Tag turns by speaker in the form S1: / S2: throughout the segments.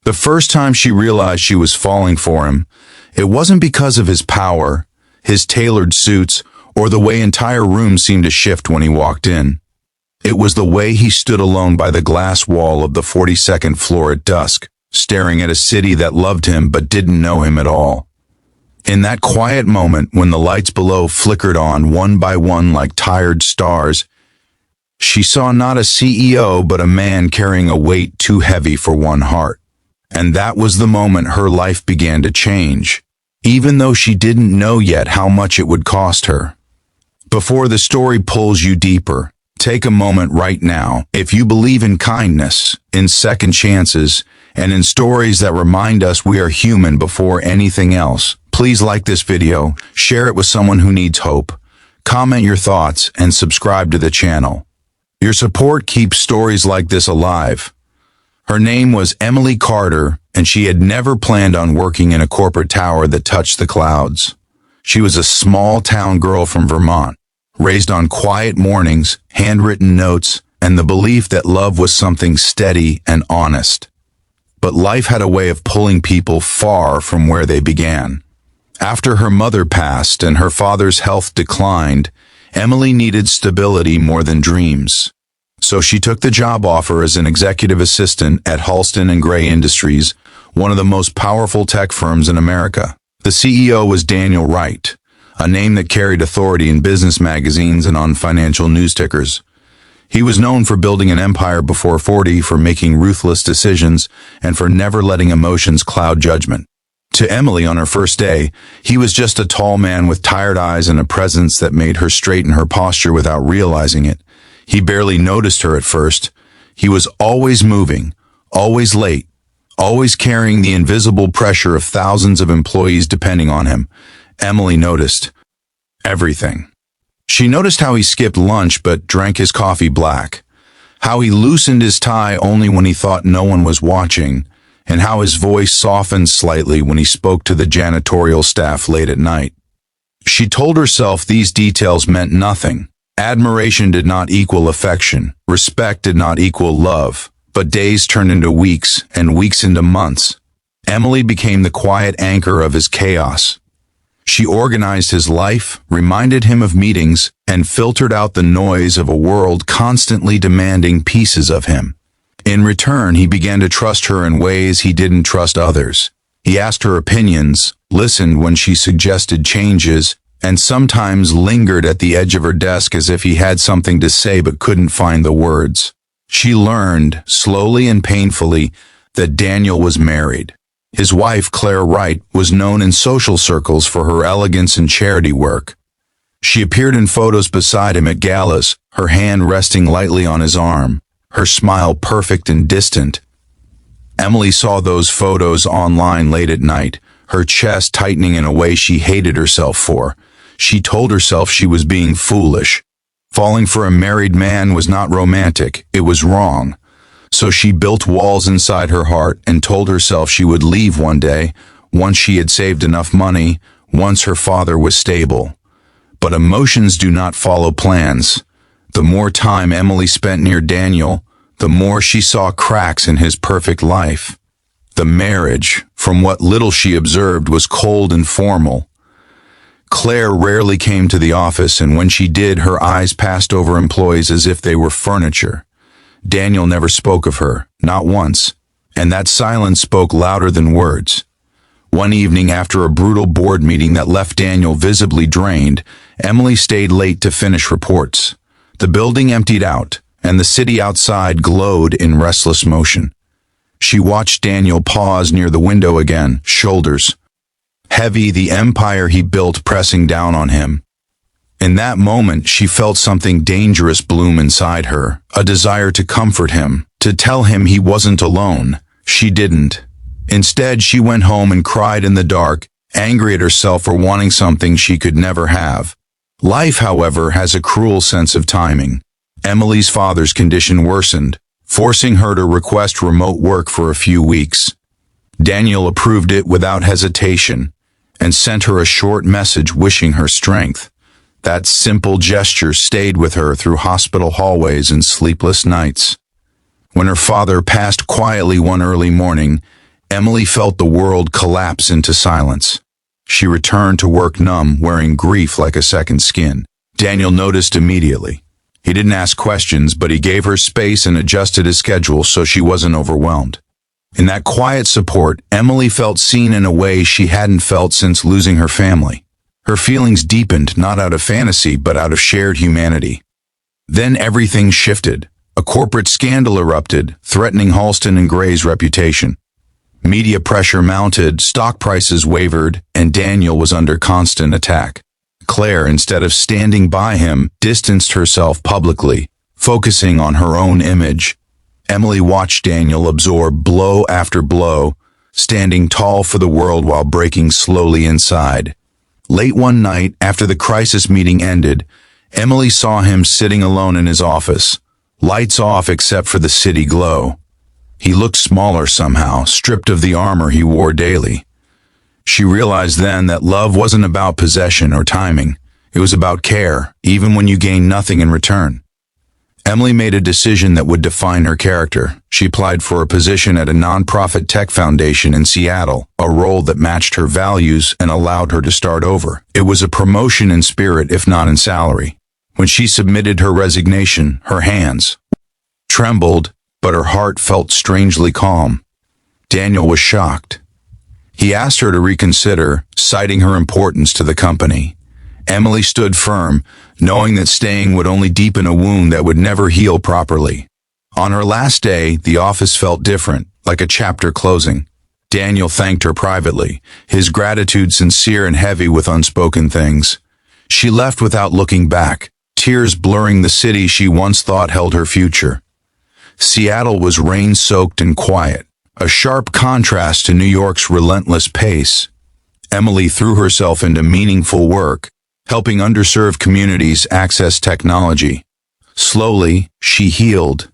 S1: The first time she realized she was falling for him, it wasn't because of his power, his tailored suits, or the way entire rooms seemed to shift when he walked in. It was the way he stood alone by the glass wall of the 42nd floor at dusk, staring at a city that loved him but didn't know him at all. In that quiet moment, when the lights below flickered on one by one like tired stars, she saw not a CEO but a man carrying a weight too heavy for one heart. And that was the moment her life began to change, even though she didn't know yet how much it would cost her. Before the story pulls you deeper, take a moment right now. If you believe in kindness, in second chances, and in stories that remind us we are human before anything else, please like this video, share it with someone who needs hope, comment your thoughts, and subscribe to the channel. Your support keeps stories like this alive. Her name was Emily Carter, and she had never planned on working in a corporate tower that touched the clouds. She was a small-town girl from Vermont, raised on quiet mornings, handwritten notes, and the belief that love was something steady and honest. But life had a way of pulling people far from where they began. After her mother passed and her father's health declined, Emily needed stability more than dreams. So she took the job offer as an executive assistant at Halston & Gray Industries, one of the most powerful tech firms in America. The CEO was Daniel Wright, a name that carried authority in business magazines and on financial news tickers. He was known for building an empire before 40, for making ruthless decisions, and for never letting emotions cloud judgment. To Emily on her first day, he was just a tall man with tired eyes and a presence that made her straighten her posture without realizing it. He barely noticed her at first. He was always moving, always late, always carrying the invisible pressure of thousands of employees depending on him. Emily noticed everything. She noticed how he skipped lunch but drank his coffee black, how he loosened his tie only when he thought no one was watching, and how his voice softened slightly when he spoke to the janitorial staff late at night. She told herself these details meant nothing. Admiration did not equal affection. Respect did not equal love. But days turned into weeks, and weeks into months. Emily became the quiet anchor of his chaos. She organized his life, reminded him of meetings, and filtered out the noise of a world constantly demanding pieces of him. In return, he began to trust her in ways he didn't trust others. He asked her opinions, listened when she suggested changes, and sometimes lingered at the edge of her desk as if he had something to say but couldn't find the words. She learned, slowly and painfully, that Daniel was married. His wife, Claire Wright, was known in social circles for her elegance and charity work. She appeared in photos beside him at galas, her hand resting lightly on his arm, her smile perfect and distant. Emily saw those photos online late at night, her chest tightening in a way she hated herself for. She told herself she was being foolish. Falling for a married man was not romantic, it was wrong. So she built walls inside her heart and told herself she would leave one day, once she had saved enough money, once her father was stable. But emotions do not follow plans. The more time Emily spent near Daniel, the more she saw cracks in his perfect life. The marriage, from what little she observed, was cold and formal. Claire rarely came to the office, and when she did, her eyes passed over employees as if they were furniture. Daniel never spoke of her, not once, and that silence spoke louder than words. One evening, after a brutal board meeting that left Daniel visibly drained, Emily stayed late to finish reports. The building emptied out, and the city outside glowed in restless motion. She watched Daniel pause near the window again, shoulders heavy, the empire he built pressing down on him. In that moment, she felt something dangerous bloom inside her, a desire to comfort him, to tell him he wasn't alone. She didn't. Instead, she went home and cried in the dark, angry at herself for wanting something she could never have. Life, however, has a cruel sense of timing. Emily's father's condition worsened, forcing her to request remote work for a few weeks. Daniel approved it without hesitation and sent her a short message wishing her strength. That simple gesture stayed with her through hospital hallways and sleepless nights. When her father passed quietly one early morning, Emily felt the world collapse into silence. She returned to work numb, wearing grief like a second skin. Daniel noticed immediately. He didn't ask questions, but he gave her space and adjusted his schedule so she wasn't overwhelmed. In that quiet support, Emily felt seen in a way she hadn't felt since losing her family. Her feelings deepened, not out of fantasy, but out of shared humanity. Then everything shifted. A corporate scandal erupted, threatening Halston and Gray's reputation. Media pressure mounted, stock prices wavered, and Daniel was under constant attack. Claire, instead of standing by him, distanced herself publicly, focusing on her own image. Emily watched Daniel absorb blow after blow, standing tall for the world while breaking slowly inside. Late one night, after the crisis meeting ended, Emily saw him sitting alone in his office, lights off except for the city glow. He looked smaller somehow, stripped of the armor he wore daily. She realized then that love wasn't about possession or timing. It was about care, even when you gain nothing in return. Emily made a decision that would define her character. She applied for a position at a nonprofit tech foundation in Seattle, a role that matched her values and allowed her to start over. It was a promotion in spirit, if not in salary. When she submitted her resignation, her hands trembled, but her heart felt strangely calm. Daniel was shocked. He asked her to reconsider, citing her importance to the company. Emily stood firm, knowing that staying would only deepen a wound that would never heal properly. On her last day, the office felt different, like a chapter closing. Daniel thanked her privately, his gratitude sincere and heavy with unspoken things. She left without looking back, tears blurring the city she once thought held her future. Seattle was rain-soaked and quiet, a sharp contrast to New York's relentless pace. Emily threw herself into meaningful work, helping underserved communities access technology. Slowly, she healed.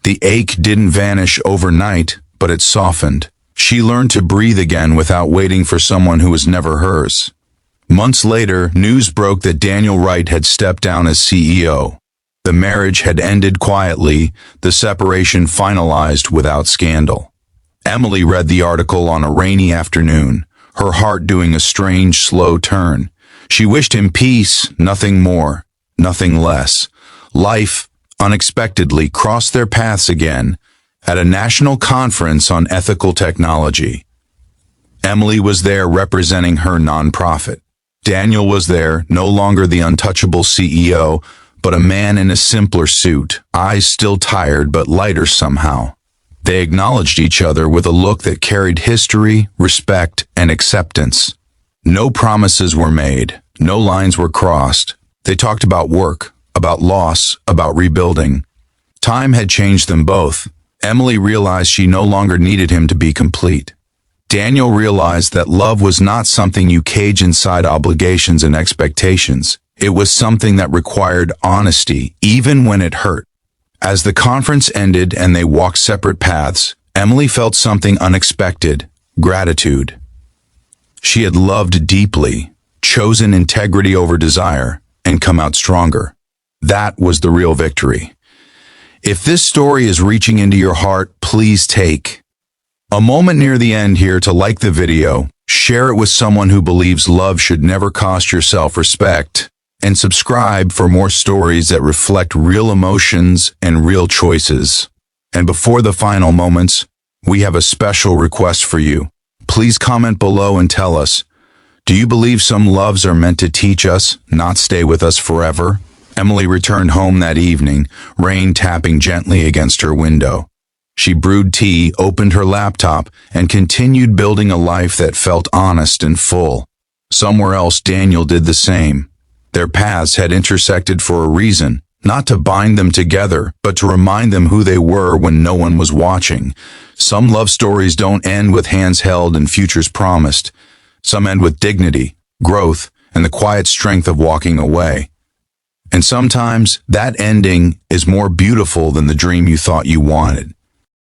S1: The ache didn't vanish overnight, but it softened. She learned to breathe again without waiting for someone who was never hers. Months later, news broke that Daniel Wright had stepped down as CEO. The marriage had ended quietly, the separation finalized without scandal. Emily read the article on a rainy afternoon, her heart doing a strange, slow turn. She wished him peace, nothing more, nothing less. Life, unexpectedly, crossed their paths again at a national conference on ethical technology. Emily was there representing her nonprofit. Daniel was there, no longer the untouchable CEO, but a man in a simpler suit, eyes still tired but lighter somehow. They acknowledged each other with a look that carried history, respect, and acceptance. No promises were made, no lines were crossed. They talked about work, about loss, about rebuilding. Time had changed them both. Emily realized she no longer needed him to be complete. Daniel realized that love was not something you cage inside obligations and expectations. It was something that required honesty, even when it hurt. As the conference ended and they walked separate paths, Emily felt something unexpected: gratitude. She had loved deeply, chosen integrity over desire, and come out stronger. That was the real victory. If this story is reaching into your heart, please take a moment near the end here to like the video, share it with someone who believes love should never cost your self-respect, and subscribe for more stories that reflect real emotions and real choices. And before the final moments, we have a special request for you. Please comment below and tell us, do you believe some loves are meant to teach us, not stay with us forever? Emily returned home that evening, rain tapping gently against her window. She brewed tea, opened her laptop, and continued building a life that felt honest and full. Somewhere else, Daniel did the same. Their paths had intersected for a reason, not to bind them together, but to remind them who they were when no one was watching. Some love stories don't end with hands held and futures promised. Some end with dignity, growth, and the quiet strength of walking away. And sometimes that ending is more beautiful than the dream you thought you wanted.